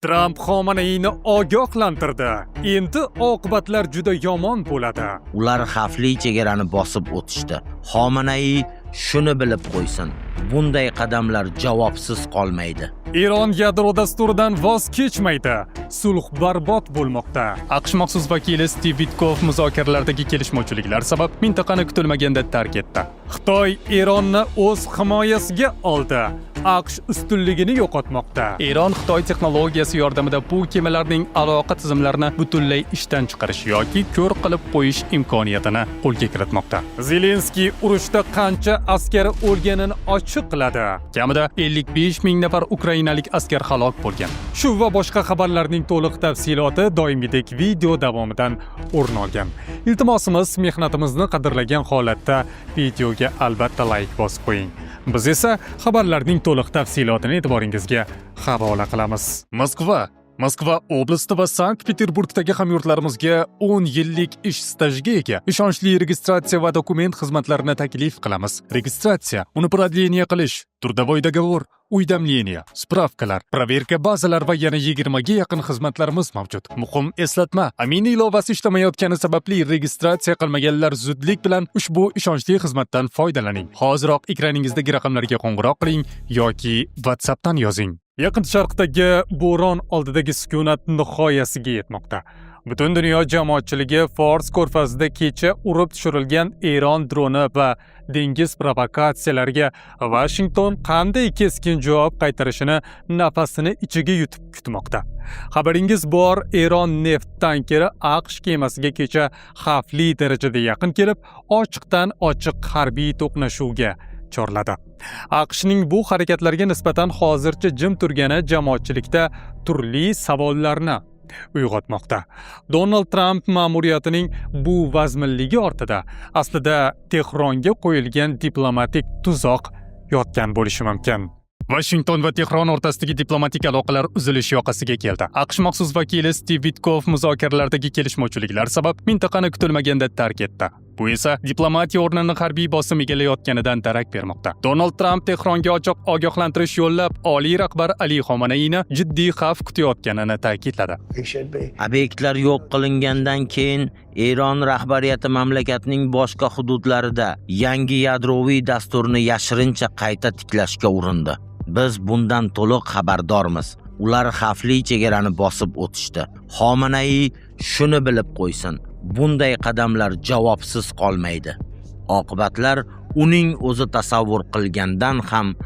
Tramp Xomeneyni ogohlantirdi. Endi oqibatlar juda yomon bo'ladi. Ular xavfli chegarani bosib o'tishdi. Xomeney shuni bilib qo'ysin. Bunday qadamlar javobsiz qolmaydi. Eron yadro dasturidan voz kechmaydi. Sulh barbod bo'lmoqda. AQSh maxsus vakili Steve Witkoff muzokaralardagi kelishmovchiliklar sabab mintaqani kutilmaganda tark etdi. Xitoy Eronni o'z himoyasiga oldi. AQSh ustunligini yo'qotmoqda. Eron Xitoy texnologiyasi yordamida bu kemalarning aloqa tizimlarini butunlay ishdan chiqarish yoki ko'r qilib qo'yish imkoniyatini qo'lga kiritmoqda. Zelenskiy urushda qancha askari o'lganini ochiq qiladi. Kamida 55 ming nafar ukrainalik askar halok bo'lgan. Shu va boshqa xabarlarning to'liq tafsiloti doimgidek video davomidan o'rin olgan. Iltimosimiz, mehnatimizni qadrlagan holatda videoga albatta like bosib qo'ying. Biz esa xabarlarning to'liq tafsilotini e'tiboringizga havola qilamiz. Moskva oblasti va Sankt-Peterburgdagi hamyurtlarimizga 10 yillik ish stajiga ega ishonchli registratsiya va dokument xizmatlarini taklif qilamiz. Registratsiya, uni продление qilish, трудовой договор, uydamleniya, spravkalar, proverka bazalar va yana 20 ga yaqin xizmatlarimiz mavjud. Muhim eslatma, Amin ilovasi ishlamayotgani sababli registratsiya qilmaganlar zudlik bilan ushbu ishonchli xizmatdan foydalaning. Hoziroq ekraningizdagi raqamlarga qo'ng'iroq qiling yoki WhatsAppdan yozing. Yaqin Sharqdagi bo'ron oldidagi sukunat nihoyasiga yetmoqda. Butun dunyo jamoatchiligi Fors ko'rfazida kecha urib tushirilgan Eron droni va dengiz provokatsiyalariga Washington qanday keskin javob qaytarishini nafasini ichiga yutib kutmoqda. Xabaringiz bor, Eron neft tankeri AQSh kemasiga kecha xavfli darajada yaqin kelib, ochiqdan ochiq harbiy to'qnashuvga chorladi. AQShning bu harakatlarga nisbatan hozircha jim turgani jamoatchilikda turli savollarni uyg'otmoqda. Donald Trump ma'muriyatining bu vazminligi ortida aslida Tehronga qo'yilgan diplomatik tuzoq yotgan bo'lishi mumkin. Washington va Tehron o'rtasidagi diplomatik aloqalar uzilish yoqasiga keldi. AQSh maxsus vakili Steve Witkoff muzokaralardagi kelishmovchiliklar sabab mintaqani kutilmaganda tark etdi. Bu esa diplomatiya o'rnini harbiy bosim egallayotganidan darak bermoqda. Donald Trump Tehronga ochiq ogohlantirish yo'llab, oliy rahbar Ali Xomeneyni jiddiy xavf kutayotganini ta'kidladi. Obyektlar yo'q qilingandan keyin Eron rahbariyati mamlakatning boshqa hududlarida yangi yadroviy dasturni yashirincha qayta tiklashga urindi. Biz bundan to'liq xabardormiz. Ular xavfli chegarani bosib o'tishdi. Xomeney shuni bilib qo'ysin. Bunday qadamlar javobsiz qolmaydi. Oqibatlar uning o'zi tasavvur qilgandan ham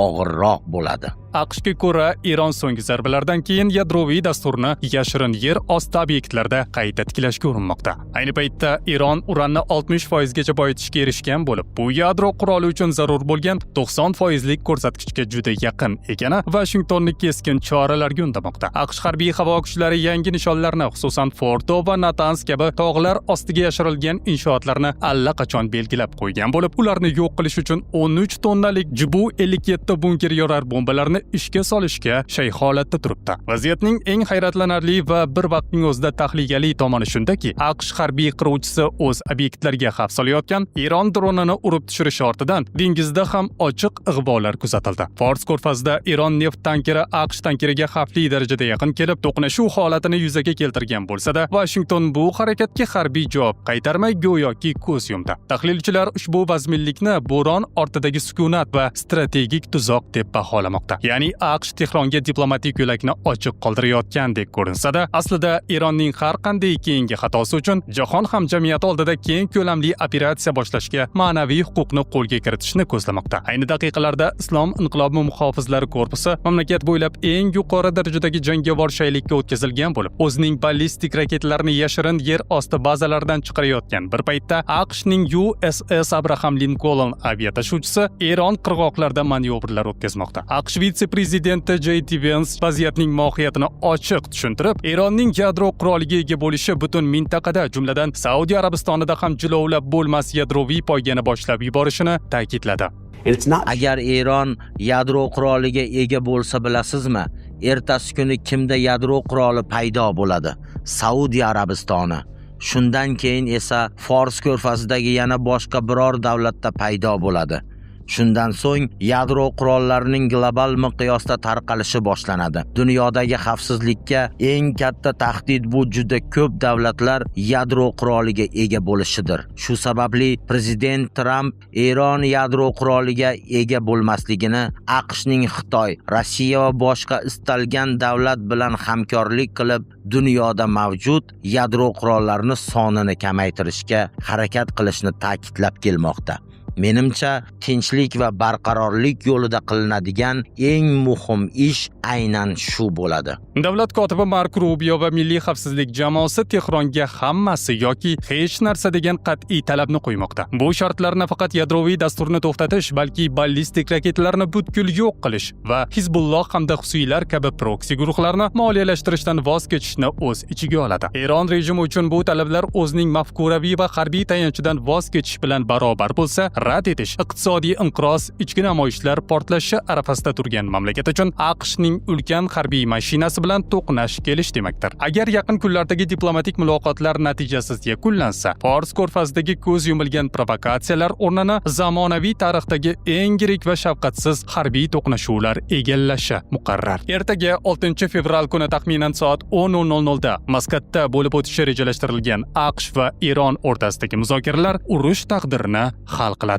og'irroq bo'ladi. AQShga ko'ra, Eron so'nggi zarbalardan keyin yadroviy dasturni yashirin yer osti obyektlarda qayta tiklashga urinmoqda. Ayni paytda Eron uranni 60% gacha boyitishga erishgan bo'lib, bu yadro quroli uchun zarur bo'lgan 90% lik ko'rsatkichga juda yaqin ekani Washingtonni keskin choralarga undamoqda. AQSh harbiy havo kuchlari yangi nishonlarni, xususan Fordo va Natanz kabi tog'lar ostiga yashirilgan inshootlarni allaqachon belgilab qo'ygan bo'lib, ularni yo'q qilish uchun 13 tonnalik Jibu 57 bunker yorar bombalarni ishga solishga shay holatda turibdi. Vaziyatning eng hayratlanarli va bir vaqtning o'zida tahlikali tomoni shundaki, AQSh harbiy qiruvchisi o'z obyektlariga xavf solayotgan Eron dronini urib tushirish ortidan dengizda ham ochiq ig'volar kuzatildi. Fors ko'rfazida Eron neft tankeri AQSh tankeriga xavfli darajada yaqin kelib, to'qnashuv holatini yuzaga keltirgan bo'lsa-da, Washington bu harakatga harbiy javob qaytarmay go'yoki ko'z yumdi. Tahlilchilar ushbu vazminlikni bo'ron ortidagi sukunat va strategik tuzoq deb baholamoqda. Ya'ni AQSh Tehronga diplomatik yo'lakni ochiq qoldirayotgandek ko'rinsa-da, aslida Eronning har qanday keyingi xatosi uchun jahon hamjamiyati oldida keng ko'lamli operatsiya boshlashga ma'naviy huquqni qo'lga kiritishni ko'zlamoqda. Ayni daqiqalarda Islom inqilobi muhofizlari korpusi mamlakat bo'ylab eng yuqori darajadagi jangovar shaylikka o'tkazilgan bo'lib, o'zining ballistik raketalarini yashirin yer osti bazalaridan chiqarayotgan bir paytda AQShning USS Abraham Lincoln aviatashuvchisi Eron qirg'oqlarida manyovrlar o'tkazmoqda. AQSh vitse-prezidenti J.D. Vance vaziyatning mohiyatini ochiq tushuntirib, Eronning yadro quroliga ega bo'lishi butun mintaqada, jumladan Saudiya Arabistonida ham jilovlab bo'lmas yadroviy poygani boshlab yuborishini ta'kidladi. Agar Eron yadro quroliga ega bo'lsa, bilasizmi, ertasi kuni kimda yadro quroli paydo bo'ladi? Saudiya Arabistoni. Shundan keyin esa Fors ko'rfazidagi yana boshqa biror davlatda paydo bo'ladi. Shundan so'ng yadro qurollarining global miqyosda tarqalishi boshlanadi. Dunyodagi xavfsizlikka eng katta tahdid bu juda ko'p davlatlar yadro quroliga ega bo'lishidir. Shu sababli prezident Trump Eron yadro quroliga ega bo'lmasligini AQShning Xitoy, Rossiya va boshqa istalgan davlat bilan hamkorlik qilib dunyoda mavjud yadro qurollarini sonini kamaytirishga harakat qilishni ta'kidlab kelmoqda. Menimcha, tinchlik va barqarorlik yo'lida qilinadigan eng muhim ish aynan shu bo'ladi. Davlat kotibi Mark Rubio va Milliy xavfsizlik jamoasi Tehronga hammasi yoki hech narsa degan qat'iy talabni qo'ymoqda. Bu shartlar nafaqat yadroviy dasturni to'xtatish, balki ballistik raketalarni butkul yo'q qilish va Hizbulloh hamda Husiylar kabi proksi guruhlarni moliyalashtirishdan voz kechishni o'z ichiga oladi. Eron rejimi uchun bu talablar o'zining mafkuraviy va harbiy tayanchidan voz kechish bilan barobar bo'lsa, rad etish, iqtisodiy inqiroz, ichki namoyishlar portlashi arafasida turgan mamlakat uchun AQShning ulkan harbiy mashinasi bilan to'qnash kelish demakdir. Agar yaqin kunlardagi diplomatik muloqotlar natijasiz yakunlansa, Fors ko'rfazidagi ko'z yumilgan provokatsiyalar o'rnini zamonaviy tarixdagi eng yirik va shafqatsiz harbiy to'qnashuvlar egallashi muqarrar. Ertaga 6 fevral kuni taxminan soat 10:00 da Moskvada bo'lib o'tishi rejalashtirilgan AQSh va Eron o'rtasidagi muzokaralar urush taqdirini hal qiladi.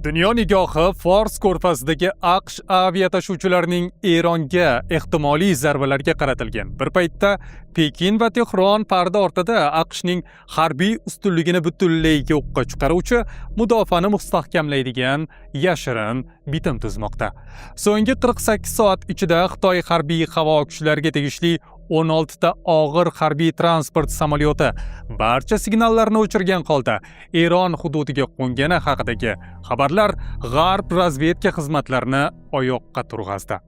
Dunyo nigohi Fors ko'rfazidagi AQSh aviatashuvchilarining Eronga ehtimoliy zarbalarga qaratilgan. Bir paytda Pekin va Tehron parda ortida AQShning harbiy ustunligini butunlay yo'qqa chiqaruvchi mudofaani mustahkamlaydigan yashirin bitim tuzmoqda. So'nggi 48 soat ichida Xitoy harbiy havo kuchlariga tegishli 16 ta og'ir harbiy transport samolyoti barcha signallarni o'chirgan holda Eron hududiga qo'ngani haqidagi xabarlar G'arb razvedka xizmatlarini oyoqqa turg'azdi.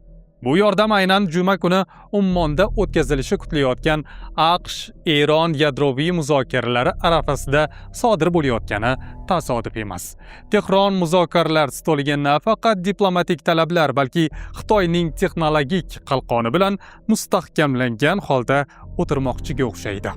Bu yordam aynan juma kuni Ummonda o'tkazilishi kutilayotgan AQSh-Eron yadroviy muzokaralari arafasida sodir bo'layotgani tasodif emas. Tehron muzokaralar stoliga nafaqat diplomatik talablar, balki Xitoyning texnologik qalqoni bilan mustahkamlangan holda o'tirmoqchiga o'xshaydi.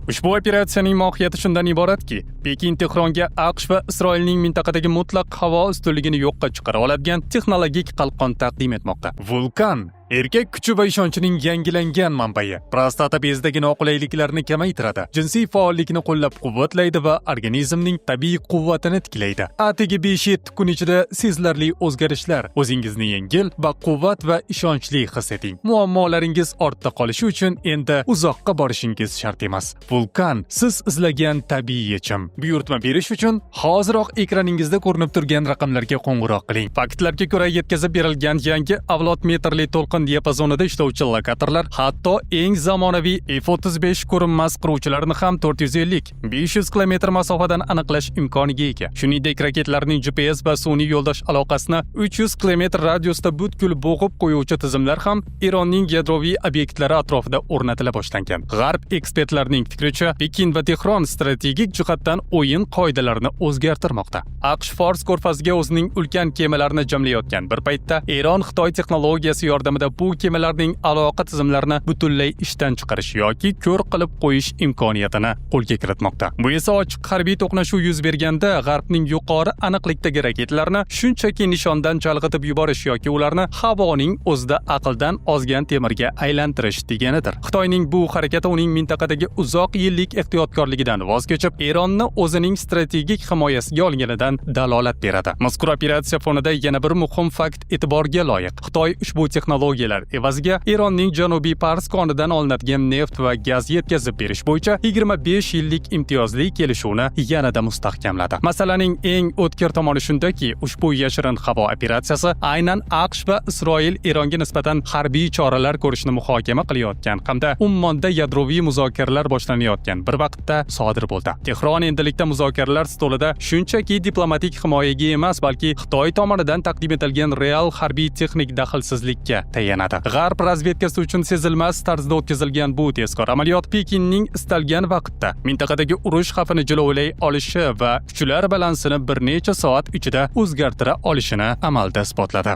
Ushbu operatsiyaning mohiyati shundan iboratki, Pekin Tehronga AQSh va Isroilning mintaqadagi mutlaq havo ustunligini yo'qqa chiqara oladigan texnologik qalqon taqdim etmoqda. Vulkan erkak kuchi va ishonchining yangilangan manbai, prostata bezidagi noqulayliklarni kamaytiradi, jinsiy faollikni qo'llab-quvvatlaydi va organizmning tabiiy quvvatini tiklaydi. Atigi 5-7 kun ichida sezilarli o'zgarishlar, o'zingizni yengil, baquvvat va ishonchli his eting. Muammolaringiz ortda qolishi uchun endi uzoqqa borishingiz shart emas. Vulkan siz izlagan tabiiy yechim. Buyurtma berish uchun hoziroq ekraningizda ko'rinib turgan raqamlarga qo'ng'iroq qiling. Faktlarga ko'ra yetkazib berilgan yangi avlod metrli to'lqin diapazonida ishlovchi lokatorlar hatto eng zamonaviy F-35 ko'rinmas qiruvchilarni ham 450-500 km masofadan aniqlash imkoniga ega. Shuningdek, raketlarning GPS va sun'iy yo'ldosh aloqasini 300 km radiusda butkul bo'g'ib qo'yuvchi tizimlar ham Eronning yadroviy obyektlari atrofida o'rnatila boshlangan. G'arb ekspertlarining fikricha, Pekin va Tehron strategik jihatdan o'yin qoidalarini o'zgartirmoqda. AQSh Fors ko'rfaziga o'zining ulkan kemalarini jamlayotgan bir paytda Eron Xitoy texnologiyasi yordamida bu kemalarning aloqa tizimlarini butunlay ishdan chiqarish yoki ko'r qilib qo'yish imkoniyatini qo'lga kiritmoqda. Bu esa ochiq harbiy to'qnashuv yuz berganda G'arbning yuqori aniqlikdagi raketalarini shunchaki nishondan chalg'itib yuborish yoki ularni havoning o'zida aqldan ozgan temirga aylantirish deganidir. Xitoyning bu harakati uning mintaqadagi uzoq yillik ehtiyotkorligidan voz kechib, Eronni o'zining strategik himoyasiga olganidan dalolat beradi. Mazkur operatsiya fonida yana bir muhim fakt e'tiborga loyiq. Xitoy ushbu texnologiyalar evaziga Eronning Janubiy Pars konidan olinadigan neft va gaz yetkazib berish bo'yicha 25 yillik imtiyozli kelishuvni yanada mustahkamladi. Masalaning eng o'tkir tomoni shundaki, ushbu yashirin havo operatsiyasi aynan AQSh va Isroil Eronga nisbatan harbiy choralar ko'rishni muhokama qilayotgan hamda Ummonda yadroviy muzokaralar boshlanayotgan bir vaqtda sodir bo'ldi. Tehron endilikda muzokaralar stolida shunchaki diplomatik himoyaga emas, balki Xitoy tomonidan taqdim etilgan real harbiy texnik daxlsizlikka tayanadi. G'arb razvedkasi uchun sezilmas tarzda o'tkazilgan bu tezkor amaliyot Pekinning istalgan vaqtda mintaqadagi urush xavfini jilovlay olishi va kuchlar balansini bir necha soat ichida o'zgartira olishini amalda isbotladi.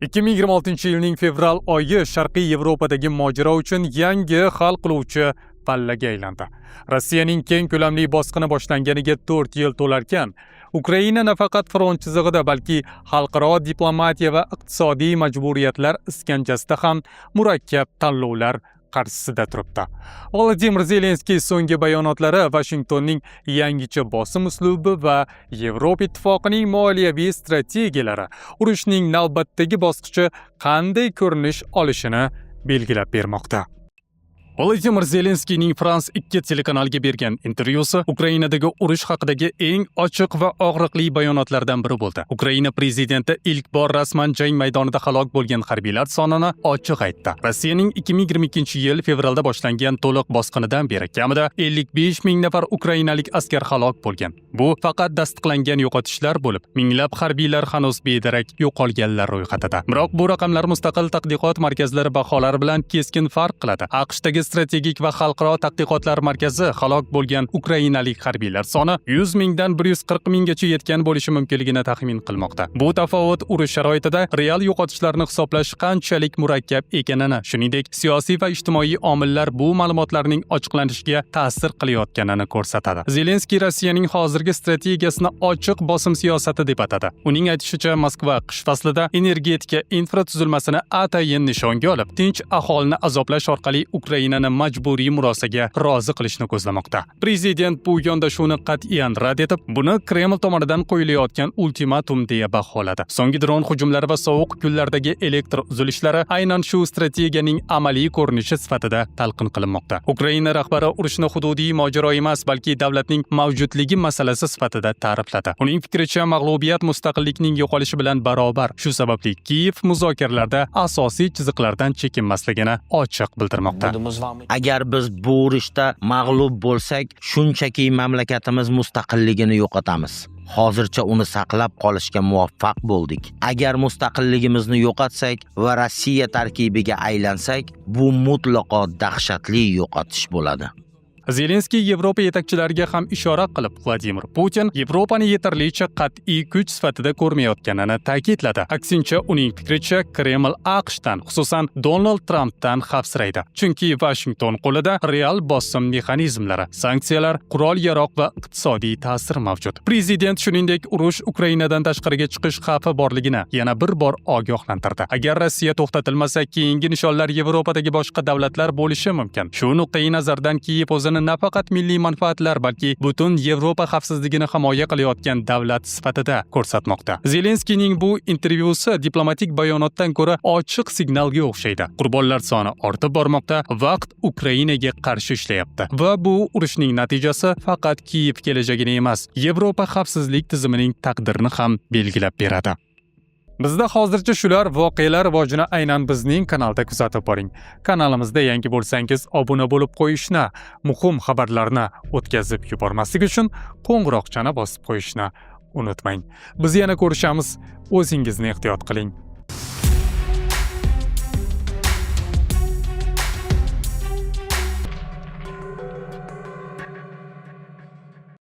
2026-yilning fevral oyi Sharqiy Yevropadagi mojaro uchun yangi hal qiluvchi pallaga aylandi. Rossiyaning keng ko'lamli bosqini boshlanganiga 4 yil to'larkan, Ukraina nafaqat front chizig'ida, balki xalqaro diplomatiya va iqtisodiy majburiyatlar iskanjasida ham murakkab tanlovlar qarshisida turibdi. Volodimir Zelenskiy so'nggi bayonotlari Washingtonning yangicha bosim uslubi va Yevropa ittifoqining moliyaviy strategiyalari urushning navbatdagi bosqichi qanday ko'rinish olishini belgilab bermoqda. Volodimir Zelenskiyning France 2 telekanaliga bergan intervyusi Ukrainadagi urush haqidagi eng ochiq va og'riqli bayonotlardan biri bo'ldi. Ukraina prezidenti ilk bor rasman jang maydonida halok bo'lgan harbiylar sonini ochiq aytdi. Rossiyaning 2022-yil fevralda boshlangan to'liq bosqinidan beri kamida 55 ming nafar ukrainalik askar halok bo'lgan. Bu faqat tasdiqlangan yo'qotishlar bo'lib, minglab harbiylar hanuz bedarak yo'qolganlar ro'yxatida. Biroq bu raqamlar mustaqil tadqiqot markazlari baholari bilan keskin farq qiladi. AQShdagi strategik va xalqaro tadqiqotlar markazi halok bo'lgan ukrainalik harbiylar soni 100 mingdan 140 minggacha yetgan bo'lishi mumkinligini taxmin qilmoqda. Bu tafovut urush sharoitida real yo'qotishlarni hisoblash qanchalik murakkab ekanini, shuningdek, siyosiy va ijtimoiy omillar bu ma'lumotlarning ochiqlanishiga ta'sir qilayotganini ko'rsatadi. Zelenskiy Rossiyaning hozirgi strategiyasini ochiq bosim siyosati deb atadi. Uning aytishicha, Moskva qish faslida energetika infratuzilmasini atayin nishonga olib, tinch aholini azoblash orqali Ukraina majburiy murosaga rozi qilishni ko'zlamoqda. Prezident bu yondashuvni qat'iyan rad etib, buni Kreml tomonidan qo'yilayotgan ultimatum deya baholadi. So'nggi dron hujumlari va sovuq kunlardagi elektr uzilishlari aynan shu strategiyaning amaliy ko'rinishi sifatida talqin qilinmoqda. Ukraina rahbari urushni hududiy mojaro emas, balki davlatning mavjudligi masalasi sifatida ta'rifladi. Uning fikricha, mag'lubiyat mustaqillikning yo'qolishi bilan barobar. Shu sababli Kiyev muzokaralarda asosiy chiziqlardan chekinmasligini ochiq bildirmoqda. Agar biz bu urushda mag'lub bo'lsak, shunchaki mamlakatimiz mustaqilligini yo'qotamiz. Hozircha uni saqlab qolishga muvaffaq bo'ldik. Agar mustaqilligimizni yo'qotsak va Rossiya tarkibiga aylansak, bu mutlaqo dahshatli yo'qotish bo'ladi. Zelenskiy Yevropa yetakchilariga ham ishora qilib, Vladimir Putin Yevropani yetarlicha qat'iy kuch sifatida ko'rmayotganini ta'kidladi. Aksincha, uning fikricha, Kreml AQShdan, xususan Donald Trampdan xavfsiraydi. Chunki Washington qo'lida real bosim mexanizmlari, sanksiyalar, qurol-yarog' va iqtisodiy ta'sir mavjud. Prezident shuningdek urush Ukrainadan tashqariga chiqish xavfi borligini yana bir bor ogohlantirdi. Agar Rossiya to'xtatilmasa, keyingi nishonlar Yevropadagi boshqa davlatlar bo'lishi mumkin. Shu nuqtai nazardan Kiyev o'zini nafaqat milliy manfaatlar, balki butun Yevropa xavfsizligini himoya qilayotgan davlat sifatida ko'rsatmoqda. Zelenskiyning bu intervyusi diplomatik bayonotdan ko'ra ochiq signalga o'xshaydi. Qurbonlar soni ortib bormoqda, vaqt Ukrainaga qarshi ishlayapti va bu urushning natijasi faqat Kiyev kelajagini emas, Yevropa xavfsizlik tizimining taqdirini ham belgilab beradi. Bizda hozircha shular voqealar rivojini aynan bizning kanalda kuzatib boring. Kanalimizda yangi bo'lsangiz, obuna bo'lib qo'yishni, muhim xabarlarni o'tkazib yubormaslik uchun qo'ng'iroqchani bosib qo'yishni unutmang. Biz yana ko'rishamiz. O'zingizni ehtiyot qiling.